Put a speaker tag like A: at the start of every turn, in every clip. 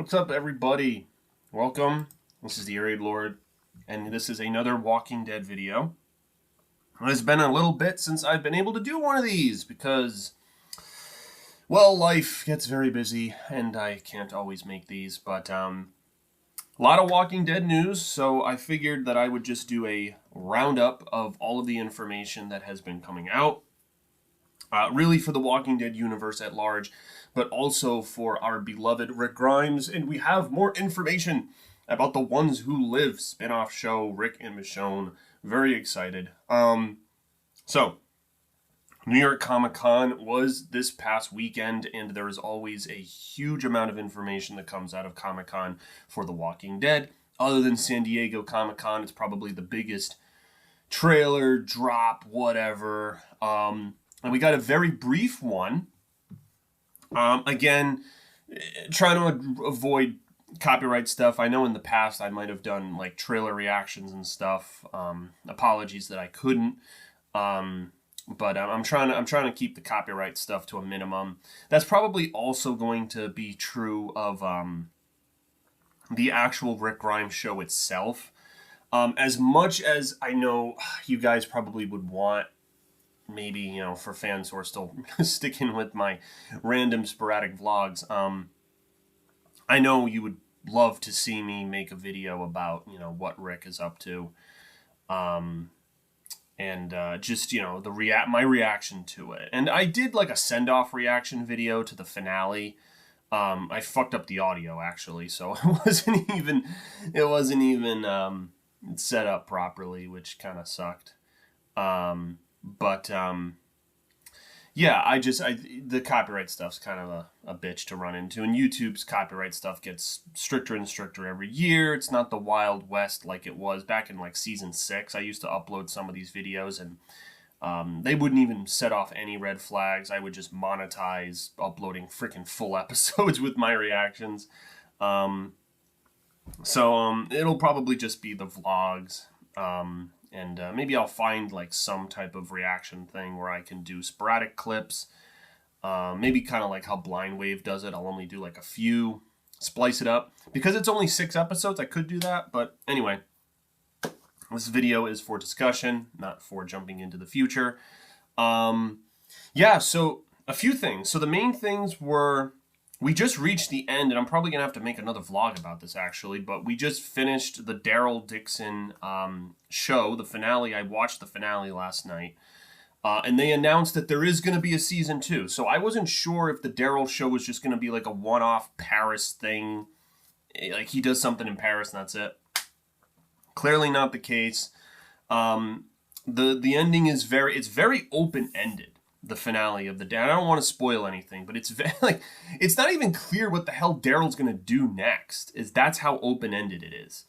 A: What's up, everybody? Welcome. This is the Arid Lord, and this is another Walking Dead video. It's been a little bit since I've been able to do one of these because, well, life gets very busy, and I can't always make these, but a lot of Walking Dead news, so I figured that I would just do a roundup of all of the information that has been coming out. Really for the Walking Dead universe at large, but also for our beloved Rick Grimes. And we have more information about the Ones Who Live spin-off show, Rick and Michonne. Very excited. So, New York Comic-Con was this past weekend, and there is always a huge amount of information that comes out of Comic-Con for The Walking Dead. Other than San Diego Comic-Con, it's probably the biggest trailer, drop, whatever. And we got a very brief one. Again, trying to avoid copyright stuff. I know in the past I might have done like trailer reactions and stuff. Apologies that I couldn't. But I'm trying to keep the copyright stuff to a minimum. That's probably also going to be true of the actual Rick Grimes show itself. As much as I know you guys probably would want, maybe, you know, for fans who are still sticking with my random sporadic vlogs, I know you would love to see me make a video about, you know, what Rick is up to, and just, you know, my reaction to it. And I did like a send-off reaction video to the finale. I fucked up the audio actually, so it wasn't even set up properly, which kind of sucked. But yeah, the copyright stuff's kind of a bitch to run into, and YouTube's copyright stuff gets stricter and stricter every year. It's not the Wild West like it was back in like season 6. I used to upload some of these videos, and they wouldn't even set off any red flags. I would just monetize uploading freaking full episodes with my reactions. So it'll probably just be the vlogs. And maybe I'll find like some type of reaction thing where I can do sporadic clips. Maybe kind of like how Blind Wave does it. I'll only do like a few, splice it up. Because it's only 6 episodes, I could do that. But anyway, this video is for discussion, not for jumping into the future. Yeah, so a few things. So the main things were, we just reached the end, and I'm probably going to have to make another vlog about this, actually, but we just finished the Daryl Dixon show, the finale. I watched the finale last night, and they announced that there is going to be a season 2, so I wasn't sure if the Daryl show was just going to be like a one-off Paris thing, like he does something in Paris and that's it. Clearly not the case. The ending is very open-ended. The finale of the day. I don't want to spoil anything, but it's very, like, it's not even clear what the hell Daryl's going to do next. That's how open-ended it is.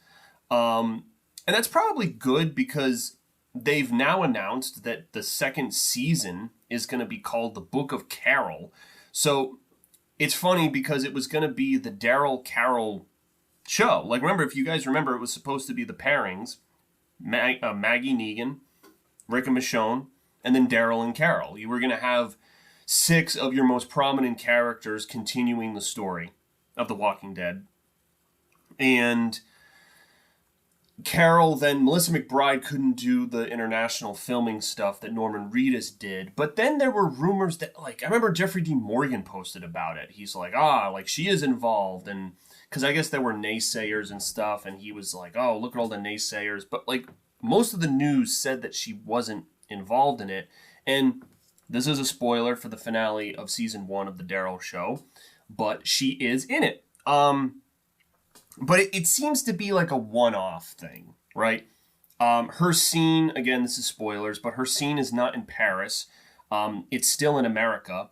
A: And that's probably good because they've now announced that the second season is going to be called The Book of Carol. So it's funny because it was going to be the Daryl Carol show. Like, remember, if you guys remember, it was supposed to be the pairings, Maggie Negan, Rick and Michonne, and then Daryl and Carol. You were going to have 6 of your most prominent characters continuing the story of The Walking Dead. And Carol, then Melissa McBride couldn't do the international filming stuff that Norman Reedus did. But then there were rumors that, like, I remember Jeffrey D. Morgan posted about it. He's like, like she is involved. And because I guess there were naysayers and stuff. And he was like, oh, look at all the naysayers. But, like, most of the news said that she wasn't involved in it, and this is a spoiler for the finale of season 1 of the Daryl show, but she is in it. But it seems to be like a one-off thing, right? Her scene, again, this is spoilers, but her scene is not in Paris. It's still in America,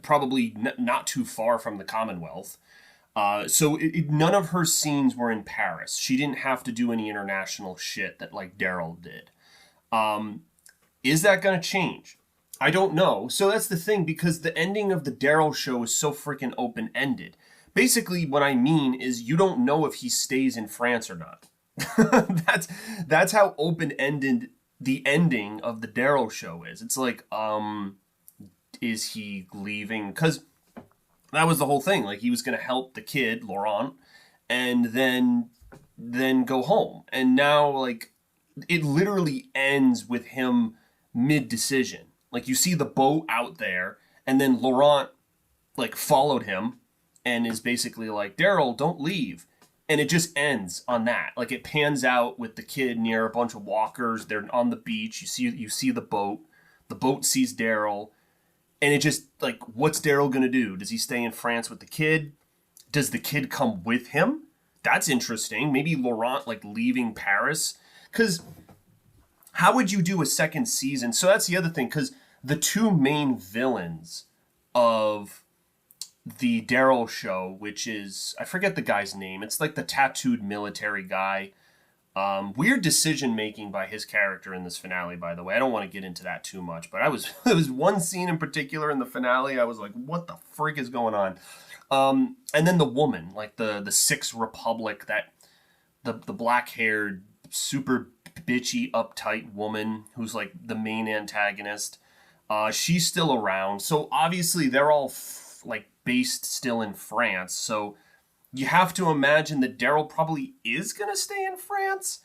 A: probably not too far from the Commonwealth. So none of her scenes were in Paris. She didn't have to do any international shit that like Daryl did. Is that going to change? I don't know. So that's the thing, because the ending of the Daryl show is so freaking open-ended. Basically, what I mean is you don't know if he stays in France or not. That's how open-ended the ending of the Daryl show is. It's like, is he leaving? Because That was the whole thing. Like he was going to help the kid Laurent, and then go home. And now like it literally ends with him mid decision. Like you see the boat out there, and then Laurent like followed him and is basically like, Daryl, don't leave. And it just ends on that. Like it pans out with the kid near a bunch of walkers. They're on the beach. You see the boat. The boat sees Daryl, and it just like, what's Daryl gonna do? Does he stay in France with the kid? Does the kid come with him? That's interesting. Maybe Laurent like leaving Paris, because how would you do a second season? So that's the other thing, because the two main villains of the Daryl show, which is, I forget the guy's name. It's like the tattooed military guy. Weird decision making by his character in this finale, by the way. I don't want to get into that too much, but there was one scene in particular in the finale. I was like, what the frick is going on? And then the woman, like the Sixth Republic, that the black haired, super bitchy, uptight woman who's like the main antagonist. She's still around. So obviously they're all like based still in France. So you have to imagine that Daryl probably is going to stay in France.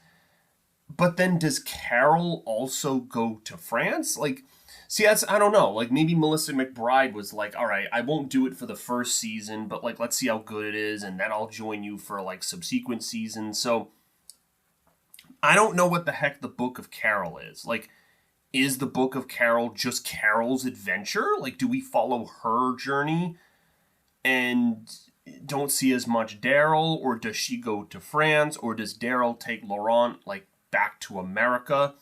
A: But then does Carol also go to France? Like, see, that's, I don't know. Like, maybe Melissa McBride was like, all right, I won't do it for the first season, but like, let's see how good it is, and then I'll join you for like subsequent seasons. So I don't know what the heck the Book of Carol is. Like, is the Book of Carol just Carol's adventure? Like, do we follow her journey and don't see as much Daryl, or does she go to France, or does Daryl take Laurent like back to America?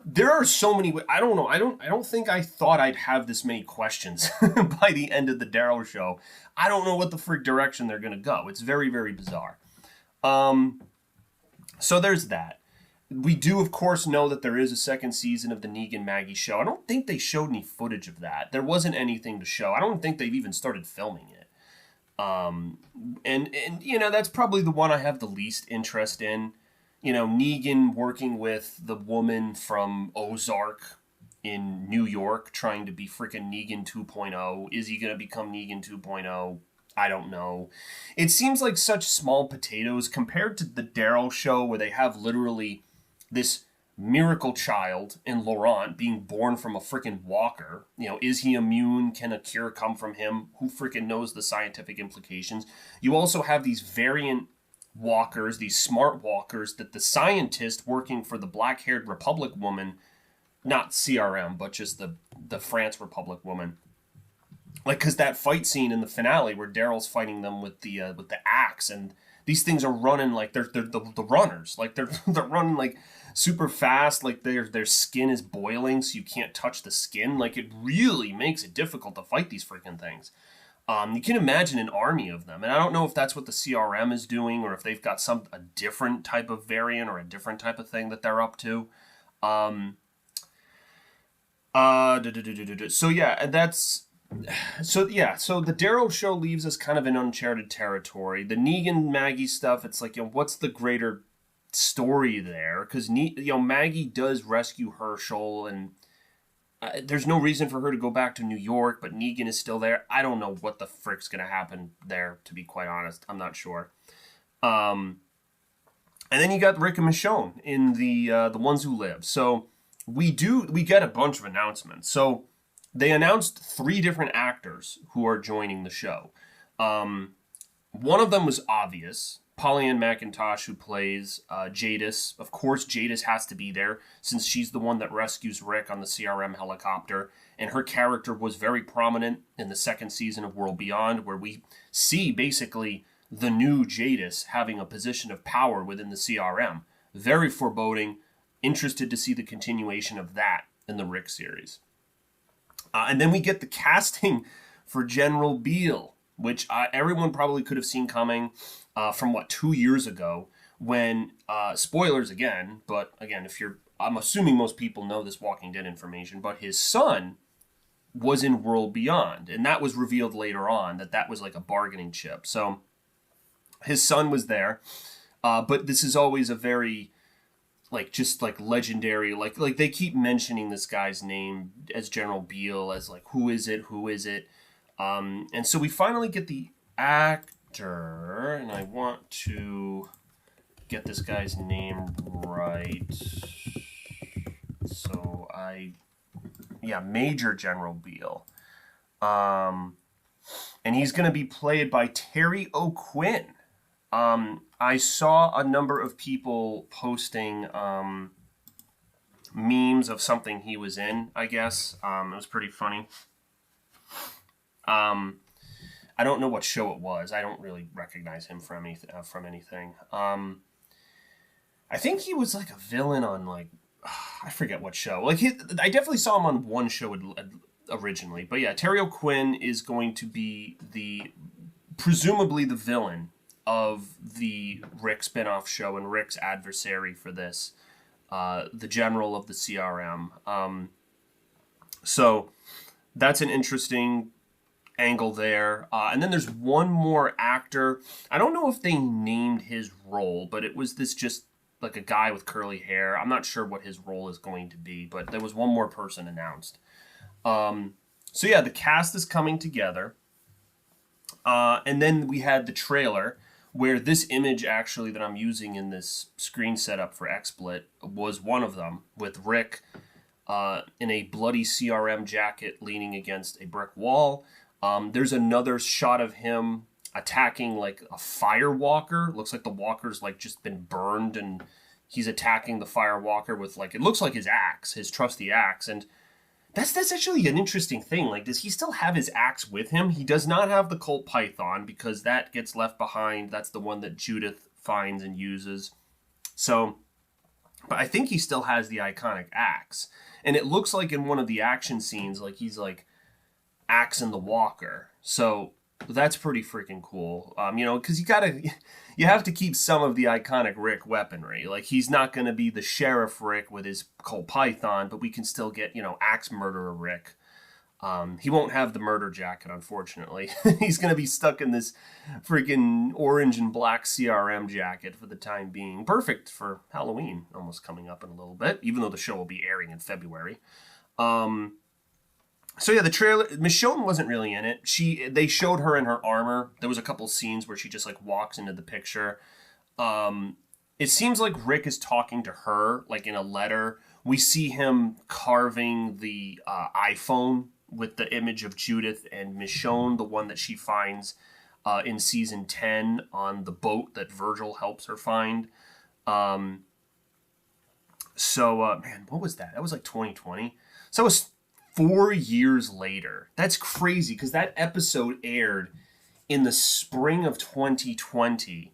A: There are so many. I don't know. I don't think I thought I'd have this many questions by the end of the Daryl show. I don't know what the frick direction they're gonna go. It's very, very bizarre. So there's that. We do, of course, know that there is a second season of the Negan Maggie show. I don't think they showed any footage of that. There wasn't anything to show. I don't think they've even started filming it. And you know, that's probably the one I have the least interest in. You know, Negan working with the woman from Ozark in New York, trying to be freaking Negan 2.0. Is he going to become Negan 2.0? I don't know. It seems like such small potatoes compared to the Daryl show, where they have literally this miracle child in Laurent being born from a freaking walker. You know, is he immune? Can a cure come from him? Who freaking knows the scientific implications? You also have these variant walkers, these smart walkers, that the scientist working for the black-haired Republic woman, not CRM, but just the France Republic woman. Like, because that fight scene in the finale where Daryl's fighting them with the axe, and these things are running like they're the runners, like they're running like super fast, like their skin is boiling, so you can't touch the skin. Like, it really makes it difficult to fight these freaking things. You can imagine an army of them, and I don't know if that's what the CRM is doing, or if they've got a different type of variant or a different type of thing that they're up to. So yeah, so the Daryl show leaves us kind of in uncharted territory. The Negan Maggie stuff, it's like, you know, what's the greater story there? Because Maggie does rescue Herschel, and there's no reason for her to go back to New York, but Negan is still there. I don't know what the frick's gonna happen there, to be quite honest. I'm not sure. And then you got Rick and Michonne in the Ones Who Live. So we get a bunch of announcements. So they announced 3 different actors who are joining the show. One of them was obvious. Pollyann McIntosh, who plays Jadis. Of course, Jadis has to be there, since she's the one that rescues Rick on the CRM helicopter. And her character was very prominent in the second season of World Beyond, where we see basically the new Jadis having a position of power within the CRM. Very foreboding. Interested to see the continuation of that in the Rick series. And then we get the casting for General Beale, which everyone probably could have seen coming from 2 years ago, when, spoilers again, but again, I'm assuming most people know this Walking Dead information, but his son was in World Beyond, and that was revealed later on, that was like a bargaining chip. So his son was there, but this is always a very, just legendary, like they keep mentioning this guy's name as General Beale, as like, who is it? And so we finally get the actor, and I want to get this guy's name right. So Major General Beale. And he's going to be played by Terry O'Quinn. I saw a number of people posting memes of something he was in, I guess. It was pretty funny. I don't know what show it was. I don't really recognize him from anything. I think he was like a villain on like, I forget what show. Like I definitely saw him on one show originally. But yeah, Terry O'Quinn is going to be presumably the villain of the Rick spinoff show and Rick's adversary for this, the general of the CRM. So that's an interesting angle there. And then there's one more actor. I don't know if they named his role, but it was this just like a guy with curly hair. I'm not sure what his role is going to be, but there was one more person announced. So yeah, the cast is coming together. And then we had the trailer where this image actually that I'm using in this screen setup for XSplit was one of them, with Rick in a bloody CRM jacket leaning against a brick wall. There's another shot of him attacking like a fire walker. Looks like the walker's like just been burned and he's attacking the fire walker with like, it looks like his axe, his trusty axe. And that's actually an interesting thing. Like, does he still have his axe with him? He does not have the Colt Python because that gets left behind. That's the one that Judith finds and uses. So, but I think he still has the iconic axe. And it looks like in one of the action scenes, like he's like axing the walker. So that's pretty freaking cool. Because you have to keep some of the iconic Rick weaponry. Like, he's not going to be the Sheriff Rick with his Colt Python, but we can still get, axe murderer Rick. He won't have the murder jacket, unfortunately. He's going to be stuck in this freaking orange and black CRM jacket for the time being. Perfect for Halloween, almost coming up in a little bit, even though the show will be airing in February. So yeah, the trailer, Michonne wasn't really in it. They showed her in her armor. There was a couple scenes where she just like walks into the picture. It seems like Rick is talking to her, like in a letter. We see him carving the iPhone with the image of Judith and Michonne, the one that she finds in season 10 on the boat that Virgil helps her find. Man, what was that? That was like 2020. So it was 4 years later. That's crazy because that episode aired in the spring of 2020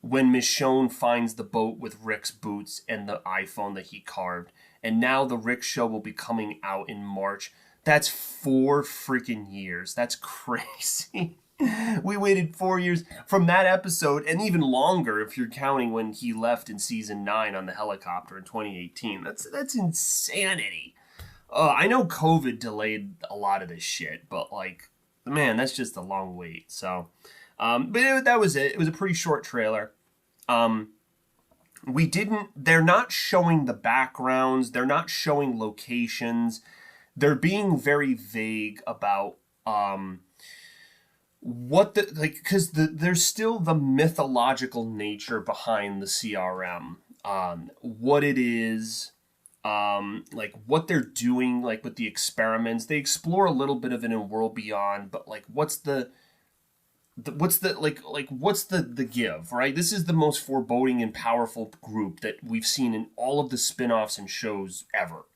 A: when Michonne finds the boat with Rick's boots and the iPhone that he carved. And now the Rick show will be coming out in March. That's 4 freaking years. That's crazy. We waited 4 years from that episode, and even longer if you're counting when he left in season 9 on the helicopter in 2018. That's insanity. I know COVID delayed a lot of this shit, but like, man, that's just a long wait. So, that was it. It was a pretty short trailer. They're not showing the backgrounds. They're not showing locations. They're being very vague about, because there's still the mythological nature behind the CRM, what it is, like what they're doing, like with the experiments. They explore a little bit of it in World Beyond, but like what's the give, right? This is the most foreboding and powerful group that we've seen in all of the spin-offs and shows ever.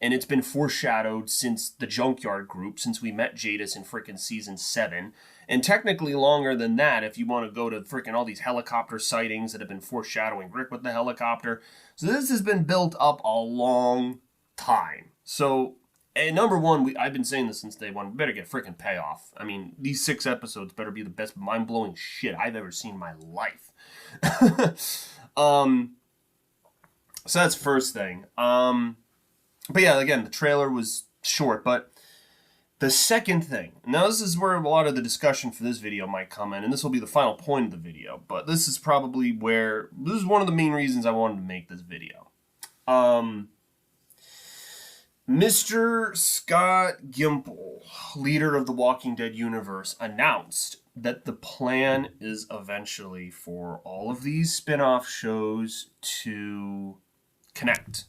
A: And it's been foreshadowed since the Junkyard Group, since we met Jadis in frickin' season 7. And technically longer than that if you want to go to frickin' all these helicopter sightings that have been foreshadowing Rick with the helicopter. So this has been built up a long time. So, and number one, I've been saying this since day one, we better get frickin' payoff. I mean, these 6 episodes better be the best mind-blowing shit I've ever seen in my life. So that's first thing. But yeah, again, the trailer was short, but the second thing, now this is where a lot of the discussion for this video might come in, and this will be the final point of the video, but this is one of the main reasons I wanted to make this video. Mr. Scott Gimple, leader of the Walking Dead universe, announced that the plan is eventually for all of these spin-off shows to connect.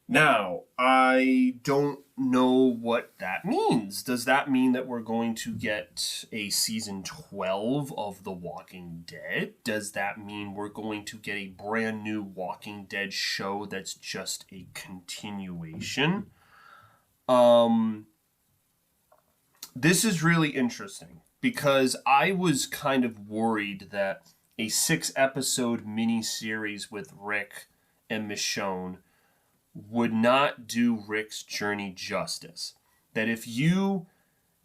A: Now, I don't know what that means. Does that mean that we're going to get a season 12 of The Walking Dead? Does that mean we're going to get a brand new Walking Dead show that's just a continuation? This is really interesting because I was kind of worried that a 6-episode miniseries with Rick and Michonne would not do Rick's journey justice. That if you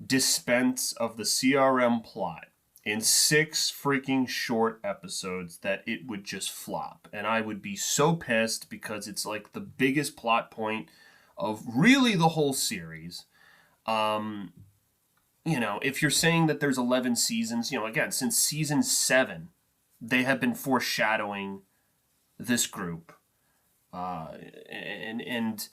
A: dispense of the CRM plot in 6 freaking short episodes, that it would just flop. And I would be so pissed because it's like the biggest plot point of really the whole series. If you're saying that there's 11 seasons, again, since season 7, they have been foreshadowing this group. And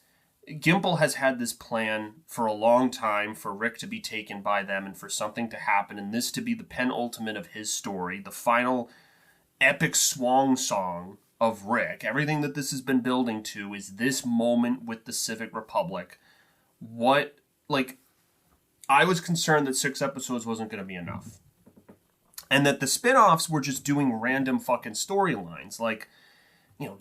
A: Gimple has had this plan for a long time for Rick to be taken by them and for something to happen and this to be the penultimate of his story, the final epic swan song of Rick. Everything that this has been building to is this moment with the Civic Republic. I was concerned that 6 episodes wasn't going to be enough. And that the spin-offs were just doing random fucking storylines, like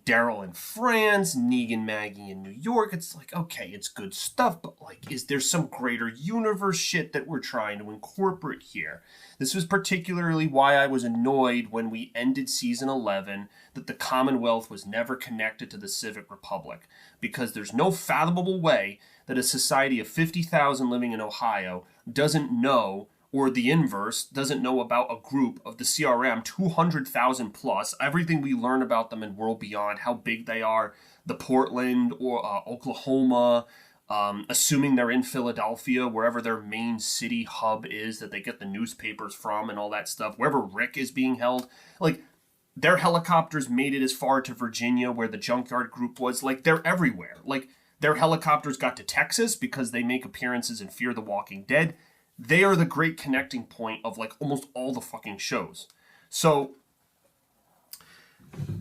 A: Daryl in France, Negan, Maggie in New York. It's like, okay, it's good stuff, but is there some greater universe shit that we're trying to incorporate here? This was particularly why I was annoyed when we ended season 11 that the Commonwealth was never connected to the Civic Republic, because there's no fathomable way that a society of 50,000 living in Ohio doesn't know, or the inverse, doesn't know about a group of the CRM, 200,000 plus, everything we learn about them in World Beyond, how big they are, the Portland or Oklahoma, assuming they're in Philadelphia, wherever their main city hub is that they get the newspapers from and all that stuff, wherever Rick is being held. Their helicopters made it as far to Virginia where the Junkyard Group was. They're everywhere. Their helicopters got to Texas because they make appearances in Fear the Walking Dead. They are the great connecting point of almost all the fucking shows. So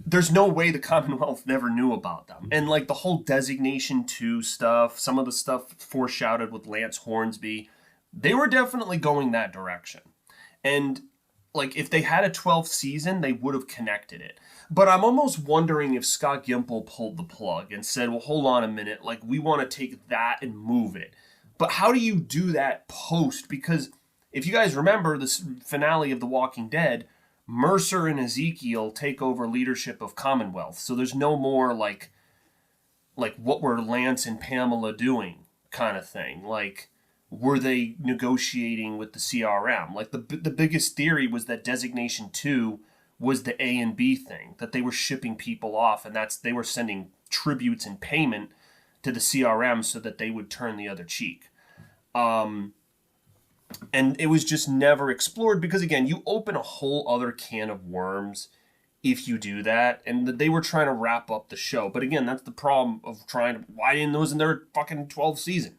A: there's no way the Commonwealth never knew about them. And the whole Designation 2 stuff, some of the stuff foreshadowed with Lance Hornsby, they were definitely going that direction. And if they had a 12th season, they would have connected it. But I'm almost wondering if Scott Gimple pulled the plug and said, well, hold on a minute, we want to take that and move it. But how do you do that post? Because if you guys remember the finale of The Walking Dead, Mercer and Ezekiel take over leadership of Commonwealth. So there's no more what were Lance and Pamela doing kind of thing. Were they negotiating with the CRM? The biggest theory was that Designation 2 was the A and B thing, that they were shipping people off, and they were sending tributes and payment to the CRM so that they would turn the other cheek. And it was just never explored because, again, you open a whole other can of worms if you do that. And they were trying to wrap up the show. But again, that's the problem of why didn't those in their fucking 12th season?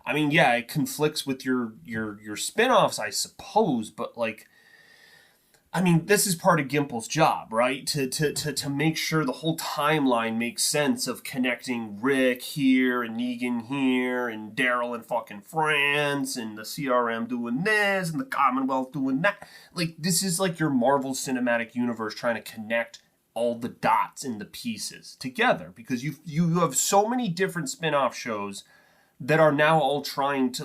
A: I mean, yeah, it conflicts with your spin-offs, I suppose, but this is part of Gimple's job, right? To make sure the whole timeline makes sense of connecting Rick here and Negan here and Daryl in fucking France and the CRM doing this and the Commonwealth doing that. This is your Marvel Cinematic Universe trying to connect all the dots and the pieces together because you have so many different spin-off shows that are now all trying to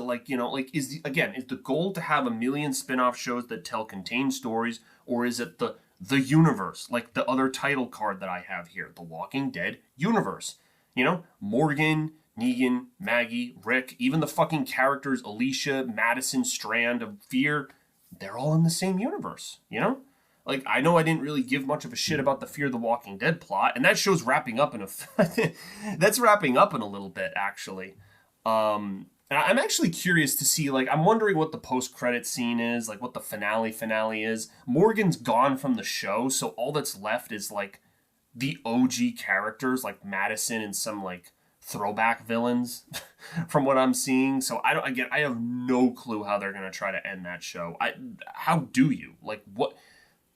A: is the goal to have a million spin-off shows that tell contained stories, or is it the universe, the other title card that I have here, The Walking Dead universe? Morgan, Negan, Maggie, Rick, even the fucking characters Alicia, Madison, Strand of Fear, they're all in the same universe, I know I didn't really give much of a shit about the Fear the Walking Dead plot, and that show's wrapping up that's wrapping up in a little bit, actually. And I'm actually curious to see, I'm wondering what the post-credit scene is, what the finale is. Morgan's gone from the show, so all that's left is, the OG characters, Madison and some, throwback villains from what I'm seeing. So I have no clue how they're gonna try to end that show. How do you? Like, what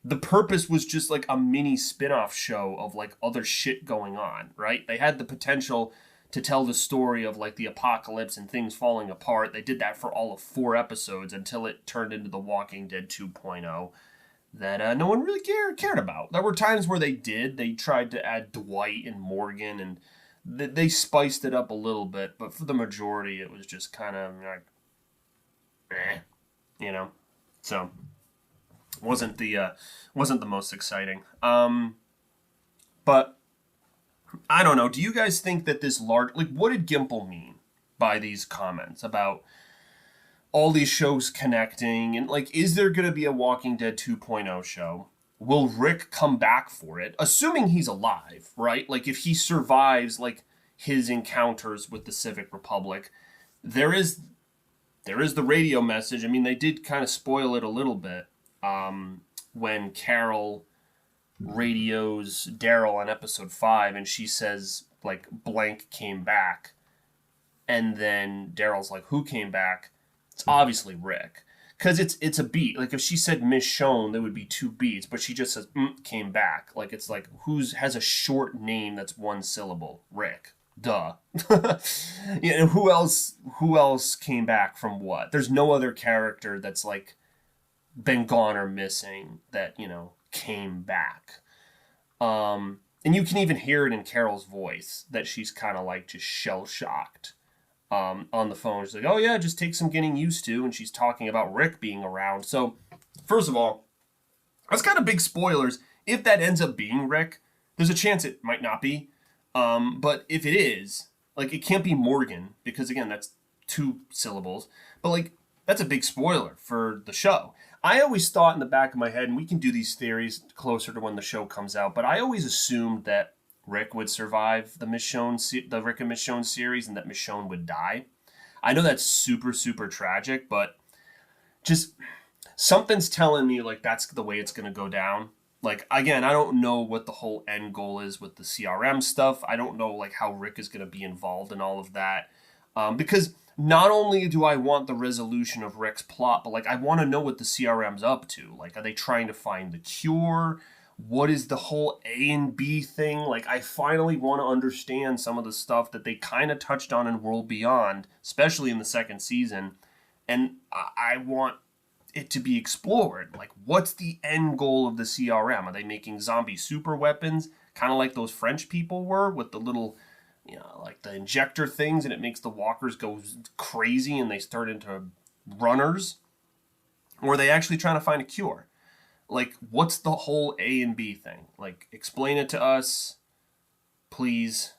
A: the purpose was just like a mini spin-off show of like other shit going on, right? They had the potential to tell the story of like the apocalypse and things falling apart. They did that for all of 4 episodes until it turned into The Walking Dead 2.0 that no one really cared about. There were times where they did. They tried to add Dwight and Morgan, and they spiced it up a little bit, but for the majority, it was just kind of like, you know. So wasn't the most exciting. But I don't know. Do you guys think that this large, like, what did Gimple mean by these comments about all these shows connecting? And, like, is there going to be a Walking Dead 2.0 show? Will Rick come back for it? Assuming he's alive, right? Like, if he survives, like, his encounters with the Civic Republic, there is the radio message. I mean, they did kind of spoil it a little bit when Carol radios Daryl on episode 5, and she says, like, blank came back. And then Daryl's like, who came back? It's obviously Rick. Because it's a beat. Like, if she said Michonne, there would be 2 beats, but she just says, came back. Like, it's like, has a short name that's 1 syllable? Rick. Duh. You know, who else came back from what? There's no other character that's, like, been gone or missing that, you know, came back. And you can even hear it in Carol's voice that she's kind of, like, just shell-shocked. On the phone. She's like, oh yeah, just take some getting used to. And she's talking about Rick being around. So, first of all, that's kind of big spoilers. If that ends up being Rick, there's a chance it might not be. But if it is, like, it can't be Morgan, because again, that's 2 syllables. But, like, that's a big spoiler for the show. I always thought in the back of my head, and we can do these theories closer to when the show comes out, but I always assumed that Rick would survive the Rick and Michonne series, and that Michonne would die. I know that's super, super tragic, but just something's telling me, like, that's the way it's going to go down. Like, again, I don't know what the whole end goal is with the CRM stuff. I don't know, like, how Rick is going to be involved in all of that. Because not only do I want the resolution of Rick's plot, but, like, I want to know what the CRM's up to. Like, are they trying to find the cure? What is the whole A and B thing? Like, I finally want to understand some of the stuff that they kind of touched on in World Beyond, especially in the 2nd season. And I want it to be explored. Like, what's the end goal of the CRM? Are they making zombie super weapons? Kind of like those French people were with the little, you know, like the injector things, and it makes the walkers go crazy and they start into runners? Or are they actually trying to find a cure? Like, what's the whole A and B thing? Like, explain it to us, please.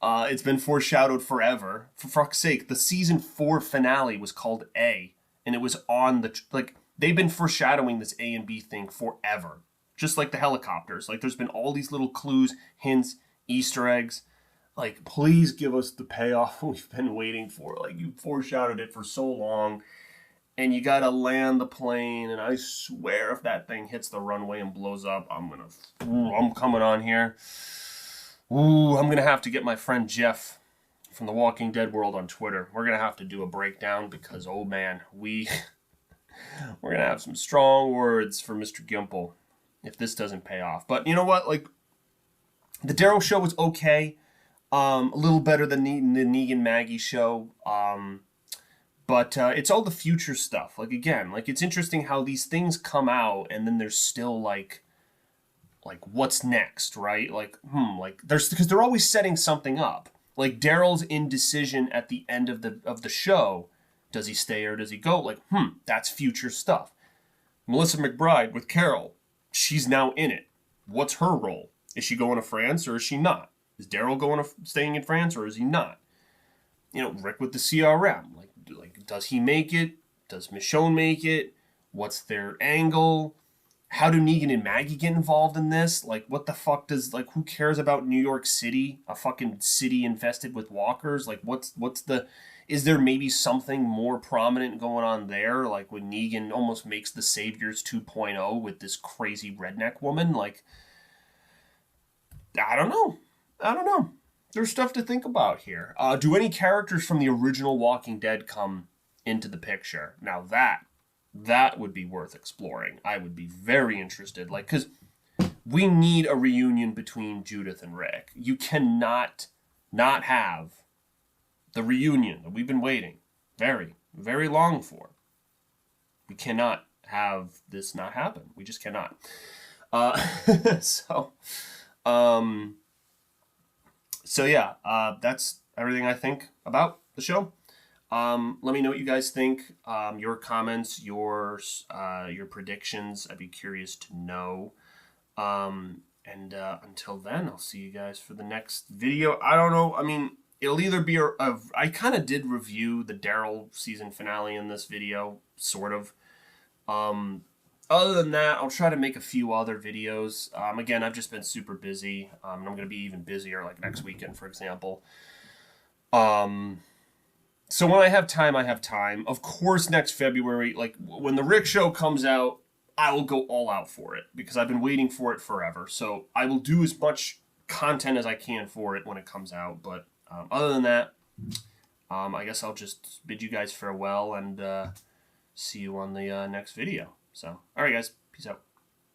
A: It's been foreshadowed forever. For fuck's sake, the season 4 finale was called A, and it was on the, like, they've been foreshadowing this A and B thing forever. Just like the helicopters. Like, there's been all these little clues, hints, Easter eggs. Like, please give us the payoff we've been waiting for. Like, you foreshadowed it for so long. And you gotta land the plane, and I swear if that thing hits the runway and blows up, I'm coming on here. I'm gonna have to get my friend Jeff from the Walking Dead world on Twitter. We're gonna have to do a breakdown because, oh man, we're gonna have some strong words for Mr. Gimple if this doesn't pay off. But you know what? Like, the Daryl show was okay. A little better than the Negan Maggie show. But it's all the future stuff. Like, again, like, it's interesting how these things come out and then there's still, like, what's next, right? Like, because they're always setting something up. Like, Daryl's indecision at the end of the show. Does he stay or does he go? Like, that's future stuff. Melissa McBride with Carol. She's now in it. What's her role? Is she going to France or is she not? Is Daryl staying in France or is he not? You know, Rick with the CRM. Like, does he make it? Does Michonne make it? What's their angle? How do Negan and Maggie get involved in this? Like, what the fuck does, like, who cares about New York City? A fucking city infested with walkers? Like, is there maybe something more prominent going on there? Like, when Negan almost makes the Saviors 2.0 with this crazy redneck woman? Like, I don't know. there's stuff to think about here. Do any characters from the original Walking Dead come into the picture? Now that would be worth exploring. I would be very interested. Like, because we need a reunion between Judith and Rick. You cannot not have the reunion that we've been waiting very, very long for. We cannot have this not happen. We just cannot. So yeah, that's everything I think about the show. Let me know what you guys think. Your comments, your predictions. I'd be curious to know. And until then, I'll see you guys for the next video. I don't know. I mean, it'll either be I kind of did review the Daryl season finale in this video, sort of. Other than that, I'll try to make a few other videos. Again, I've just been super busy. And I'm going to be even busier, like next weekend, for example. So when I have time, I have time. Of course, next February, like when the Rick show comes out, I will go all out for it because I've been waiting for it forever. So I will do as much content as I can for it when it comes out. But other than that, I guess I'll just bid you guys farewell and see you on the next video. So, all right, guys. Peace out.